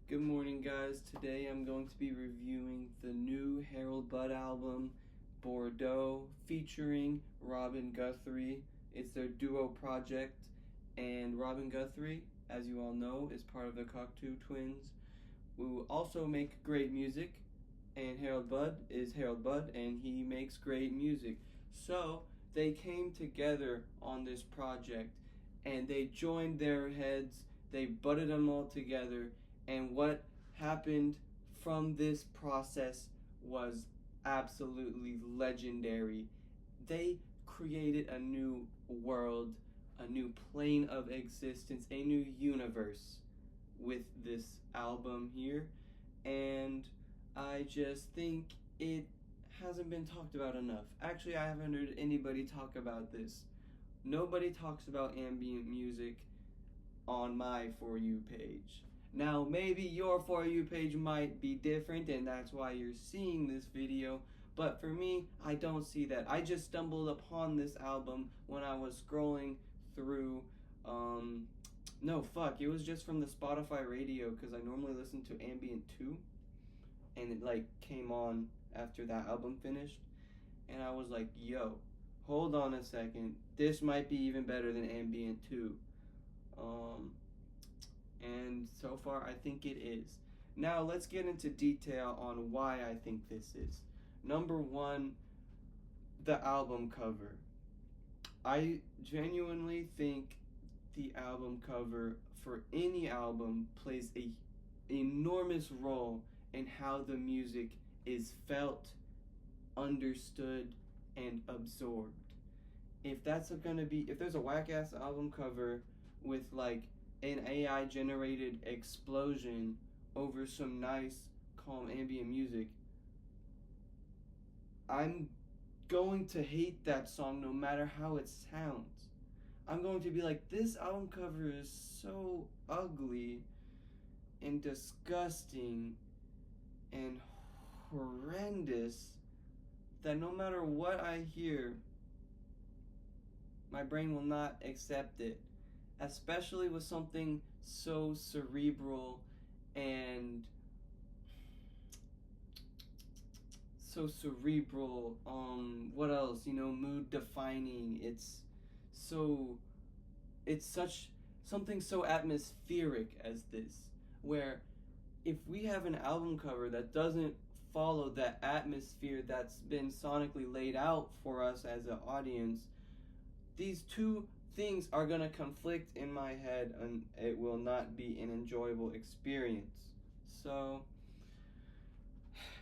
Good morning, guys. Today I'm going to be reviewing the new Harold Budd album, Bordeaux, featuring Robin Guthrie. It's their duo project, and Robin Guthrie, as you all know, is part of the Cocteau Twins, who also make great music, and Harold Budd is Harold Budd, and he makes great music. So they came together on this project, and they joined their heads, they butted them all together, and what happened from this process was absolutely legendary. They created a new world, a new plane of existence, a new universe with this album here. And I just think it hasn't been talked about enough. Actually, I haven't heard anybody talk about this. Nobody talks about ambient music on my For You page. Now, maybe your For You page might be different, and that's why you're seeing this video, but for me, I don't see that. I just stumbled upon this album when I was scrolling through, no, fuck, it was just from the Spotify radio, because I normally listen to Ambient 2, and it, like, came on after that album finished, and I was like, yo, hold on a second, this might be even better than Ambient 2. And so far I think it is. Now let's get into detail on why I think this is. Number one, the album cover. I genuinely think the album cover for any album plays a enormous role in how the music is felt, understood, and absorbed. If there's a whack ass album cover with like an AI generated explosion over some nice, calm ambient music, I'm going to hate that song no matter how it sounds. I'm going to be like, this album cover is so ugly and disgusting and horrendous that no matter what I hear, my brain will not accept it. Especially with something so cerebral and what else, mood defining. It's such something so atmospheric as this, where if we have an album cover that doesn't follow that atmosphere that's been sonically laid out for us as an audience, these two things are going to conflict in my head, and it will not be an enjoyable experience. So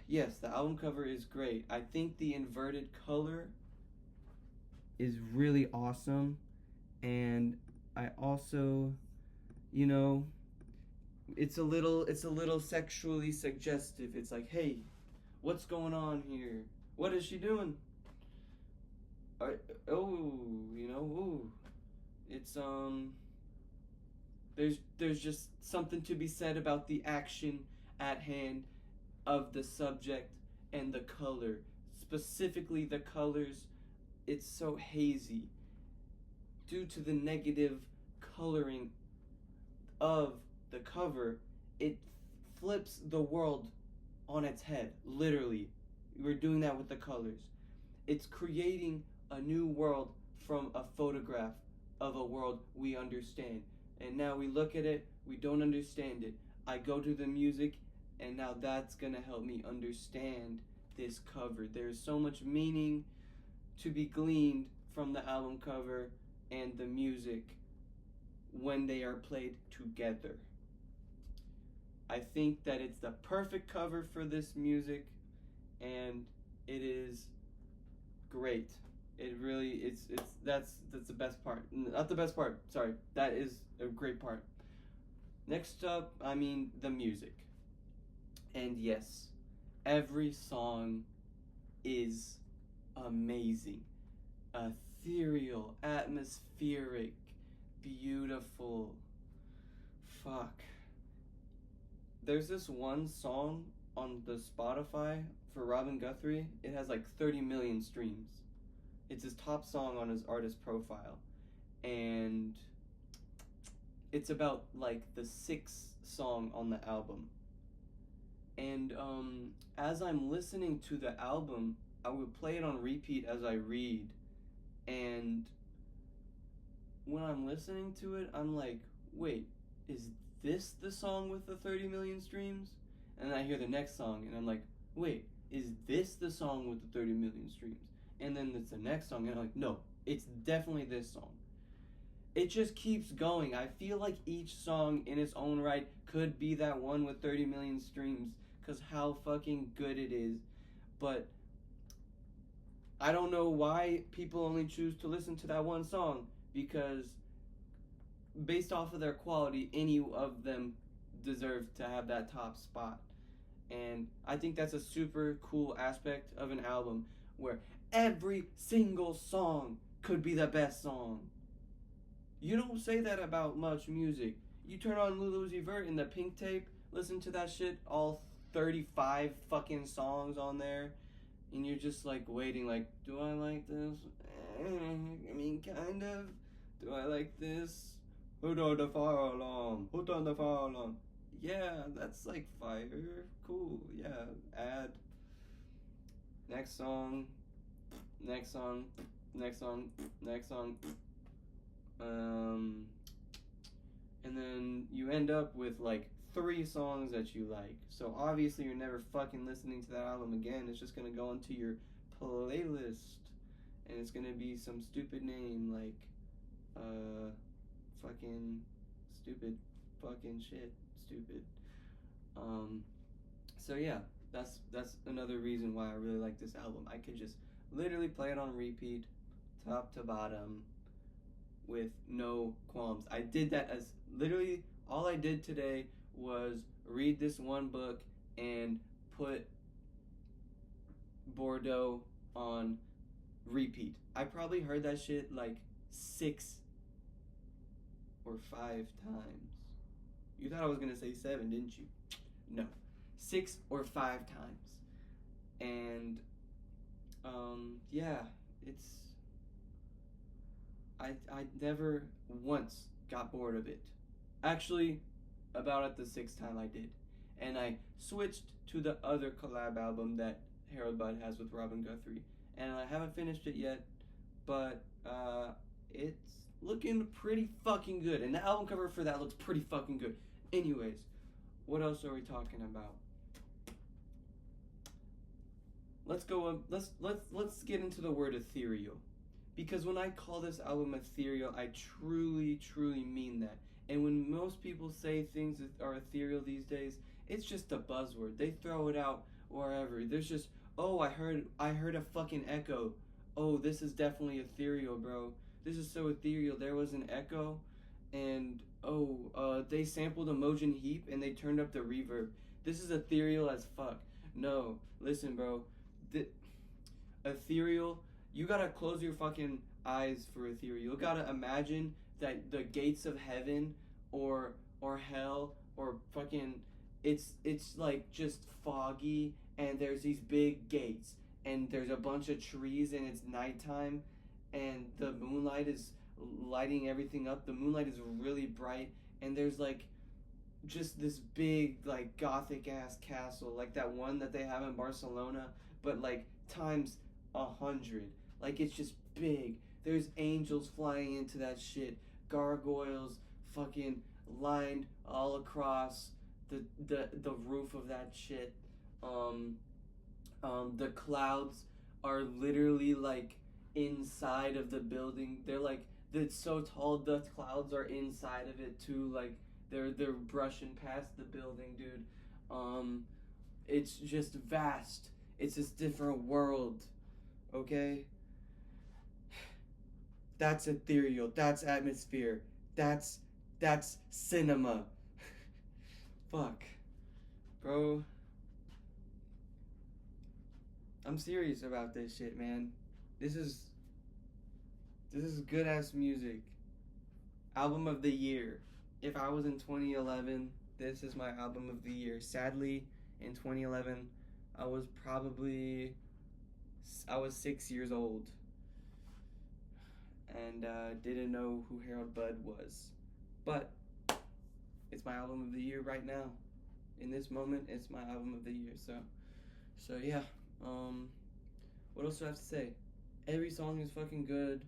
yes, the album cover is great. I think the inverted color is really awesome, and I also, it's a little sexually suggestive. It's like, hey, what's going on here? What is she doing? Ooh. It's there's just something to be said about the action at hand of the subject and the color. Specifically the colors, it's so hazy. Due to the negative coloring of the cover, it flips the world on its head, literally. We're doing that with the colors. It's creating a new world from a photograph of a world we understand. And now we look at it, we don't understand it. I go to the music, and now that's gonna help me understand this cover. There's so much meaning to be gleaned from the album cover and the music when they are played together. I think that it's the perfect cover for this music, and it is great. It really, that's the best part. Not the best part, sorry. That is a great part. Next up, the music. And yes, every song is amazing. Ethereal, atmospheric, beautiful. Fuck. There's this one song on the Spotify for Robin Guthrie. It has like 30 million streams. It's his top song on his artist profile. And it's about like the sixth song on the album. And as I'm listening to the album, I would play it on repeat as I read. And when I'm listening to it, I'm like, wait, is this the song with the 30 million streams? And then I hear the next song, and I'm like, wait, is this the song with the 30 million streams? And then it's the next song, and I'm like, no, it's definitely this song. It just keeps going. I feel like each song in its own right could be that one with 30 million streams, because how fucking good it is. But I don't know why people only choose to listen to that one song, because based off of their quality, any of them deserve to have that top spot. And I think that's a super cool aspect of an album, where every single song could be the best song. You don't say that about much music. You turn on Lil Uzi Vert in the Pink Tape, listen to that shit, all 35 fucking songs on there, and you're just like waiting, like, do I like this? I mean, kind of. Do I like this? Hold on the fire alarm. Hold on the fire alarm. Yeah, that's like fire. Cool. Yeah. Add. Next song. Next song. Next song. Next song. And then you end up with like 3 songs that you like. So obviously you're never fucking listening to that album again. It's just gonna go into your playlist, and it's gonna be some stupid name like fucking stupid fucking shit stupid. So yeah, that's another reason why I really like this album. I could just literally play it on repeat, top to bottom, with no qualms. I did that as literally all I did today was read this one book and put Bordeaux on repeat. I probably heard that shit like 6 or 5 times. You thought I was gonna say 7, didn't you? No, 6 or 5 times. And yeah, it's I never once got bored of it. Actually, about at the 6th time I did. And I switched to the other collab album that Harold Budd has with Robin Guthrie. And I haven't finished it yet, but it's looking pretty fucking good. And the album cover for that looks pretty fucking good. Anyways, what else are we talking about? Let's get into the word ethereal. Because when I call this album ethereal, I truly mean that. And when most people say things that are ethereal these days, it's just a buzzword. They throw it out wherever. There's just, oh, I heard a fucking echo. Oh, this is definitely ethereal, bro. This is so ethereal. There was an echo, and they sampled Emojin Heap and they turned up the reverb. This is ethereal as fuck. No, listen, bro. Ethereal, you gotta close your fucking eyes for ethereal. You gotta imagine that the gates of heaven or hell or fucking it's like just foggy, and there's these big gates, and there's a bunch of trees, and it's nighttime, and the moonlight is lighting everything up. The moonlight is really bright, and there's like just this big like gothic ass castle, like that one that they have in Barcelona, but like times 100. Like it's just big. There's angels flying into that shit, gargoyles fucking lined all across the roof of that shit. The clouds are literally like inside of the building. They're like, it's so tall, the clouds are inside of it too. Like they're brushing past the building, dude. It's just vast. It's this different world. Okay? That's ethereal. That's atmosphere. That's cinema. Fuck. Bro. I'm serious about this shit, man. This is good ass music. Album of the year. If I was in 2011, this is my album of the year. Sadly, in 2011, I was 6 years old and didn't know who Harold Budd was. But it's my album of the year right now. In this moment, it's my album of the year. So yeah. What else do I have to say? Every song is fucking good.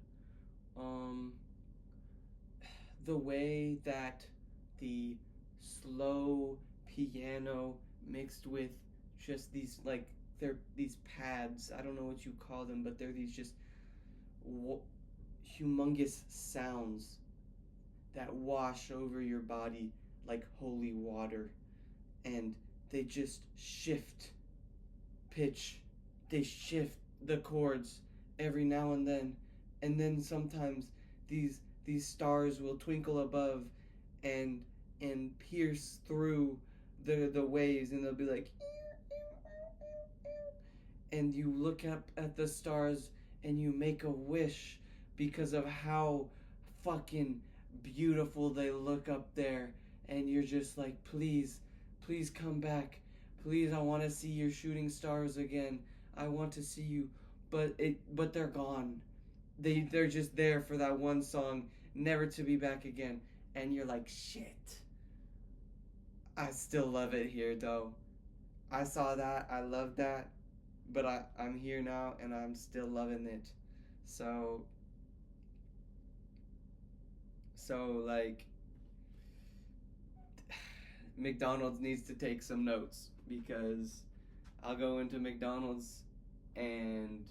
Um, the way that the slow piano mixed with just these, like, they're these pads. I don't know what you call them, but they're these just humongous sounds that wash over your body like holy water, and they just shift pitch. They shift the chords every now and then sometimes these stars will twinkle above and pierce through the waves, and they'll be like, and you look up at the stars and you make a wish because of how fucking beautiful they look up there, and you're just like, please come back, please, I want to see your shooting stars again, I want to see you, but they're gone. They're just there for that one song, never to be back again. And you're like, shit. I still love it here though. I saw that, I love that, but I'm here now and I'm still loving it. So like, McDonald's needs to take some notes, because I'll go into McDonald's and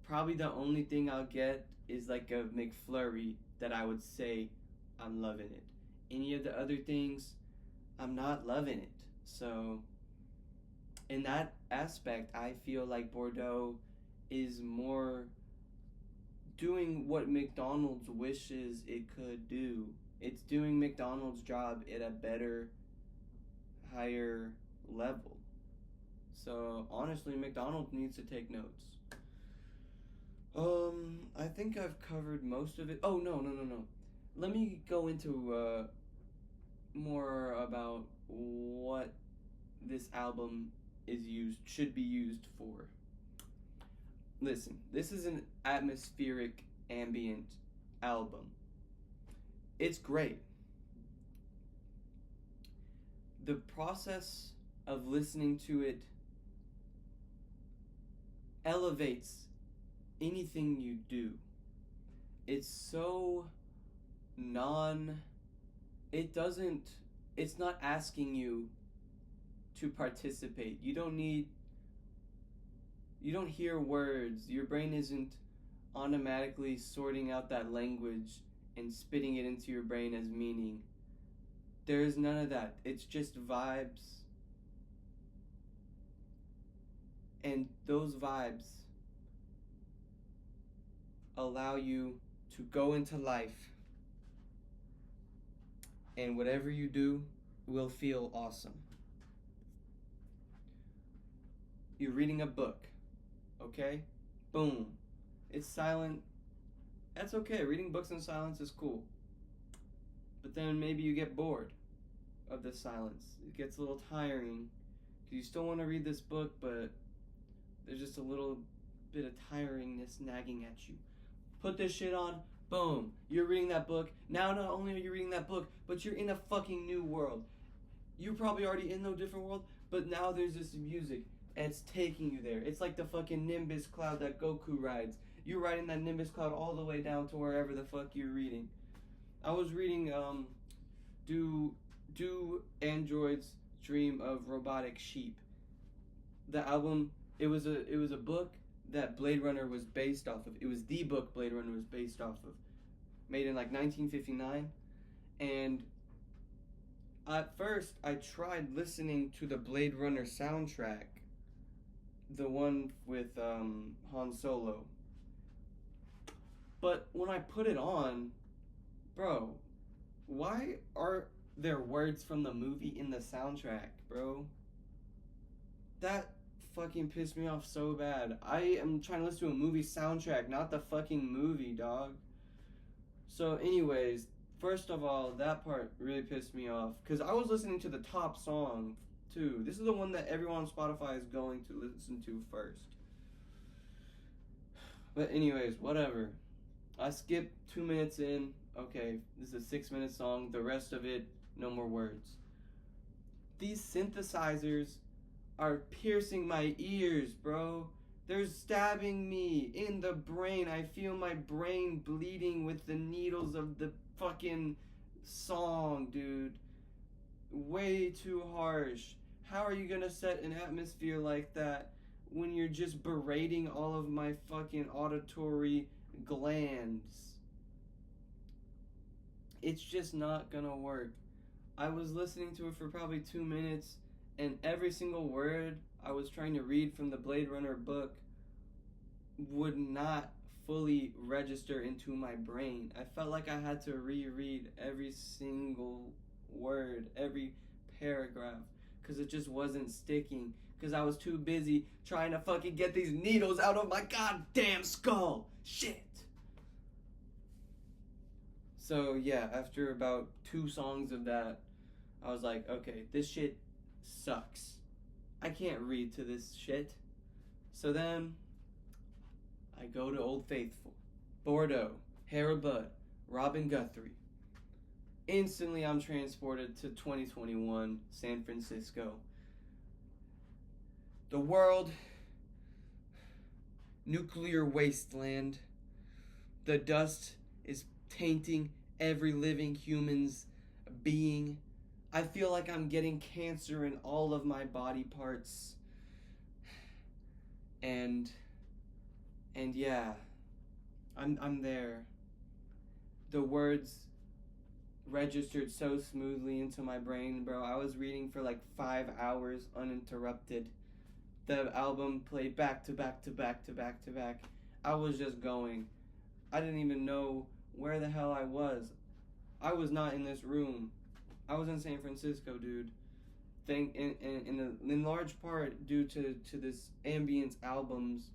probably the only thing I'll get is like a McFlurry that I would say I'm loving it. Any of the other things, I'm not loving it. So in that aspect, I feel like Bordeaux is more doing what McDonald's wishes it could do. It's doing McDonald's job at a better, higher level. So honestly, McDonald's needs to take notes. I think I've covered most of it. Oh, no. Let me go into more about what this album should be used for. Listen, this is an atmospheric ambient album. It's great. The process of listening to it elevates anything you do. It's so it's not asking you to participate. You don't hear words. Your brain isn't automatically sorting out that language and spitting it into your brain as meaning. There's none of that. It's just vibes. And those vibes allow you to go into life, and whatever you do will feel awesome. You're reading a book, okay? Boom. It's silent. That's okay. Reading books in silence is cool. But then maybe you get bored of the silence. It gets a little tiring, because you still want to read this book, but there's just a little bit of tiringness nagging at you. Put this shit on, boom, you're reading that book. Now not only are you reading that book, but you're in a fucking new world. You're probably already in no different world, but now there's this music, and it's taking you there. It's like the fucking Nimbus cloud that Goku rides. You're riding that Nimbus cloud all the way down to wherever the fuck you're reading. I was reading, Do Androids Dream of Robotic Sheep? The album, it was a book that Blade Runner was based off of. It was the book Blade Runner was based off of. Made in like 1959. And at first, I tried listening to the Blade Runner soundtrack. The one with Han Solo. But when I put it on, bro, why are there words from the movie in the soundtrack, bro? That fucking pissed me off so bad. I am trying to listen to a movie soundtrack, not the fucking movie, dog. So anyways, first of all, that part really pissed me off, because I was listening to the top song too. This is the one that everyone on Spotify is going to listen to first. But anyways, whatever. I skipped 2 minutes in. Okay, this is a 6-minute song. The rest of it no more words. These synthesizers are piercing my ears, bro. They're stabbing me in the brain. I feel my brain bleeding with the needles of the fucking song, dude. Way too harsh. How are you gonna set an atmosphere like that when you're just berating all of my fucking auditory glands? It's just not gonna work. I was listening to it for probably 2 minutes, and every single word I was trying to read from the Blade Runner book would not fully register into my brain. I felt like I had to reread every single word, every paragraph, because it just wasn't sticking, because I was too busy trying to fucking get these needles out of my goddamn skull. Shit. So yeah, after about 2 songs of that, I was like, okay, this shit sucks. I can't read to this shit. So then I go to Old Faithful, Bordeaux, Harold Budd, Robin Guthrie. Instantly I'm transported to 2021 San Francisco. The world, nuclear wasteland. The dust is tainting every living human's being. I feel like I'm getting cancer in all of my body parts. And yeah, I'm there. The words registered so smoothly into my brain, bro. I was reading for like 5 hours uninterrupted. The album played back to back to back to back to back. I was just going. I didn't even know where the hell I was. I was not in this room. I was in San Francisco, dude. In large part due to this ambience album's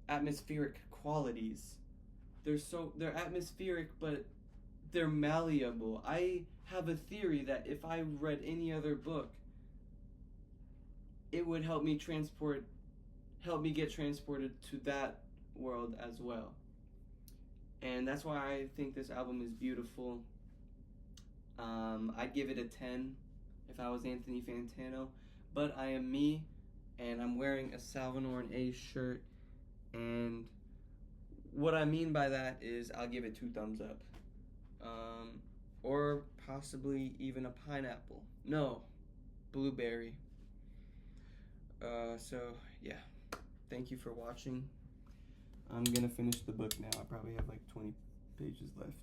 atmospheric qualities. They're atmospheric, but they're malleable. I have a theory that if I read any other book, it would help me get transported to that world as well. And that's why I think this album is beautiful. I'd give it a 10 if I was Anthony Fantano, but I am me, and I'm wearing a Salvador A shirt, and what I mean by that is I'll give it 2 thumbs up, or possibly even a pineapple. No, blueberry. So yeah, thank you for watching. I'm gonna finish the book now. I probably have like 20 pages left.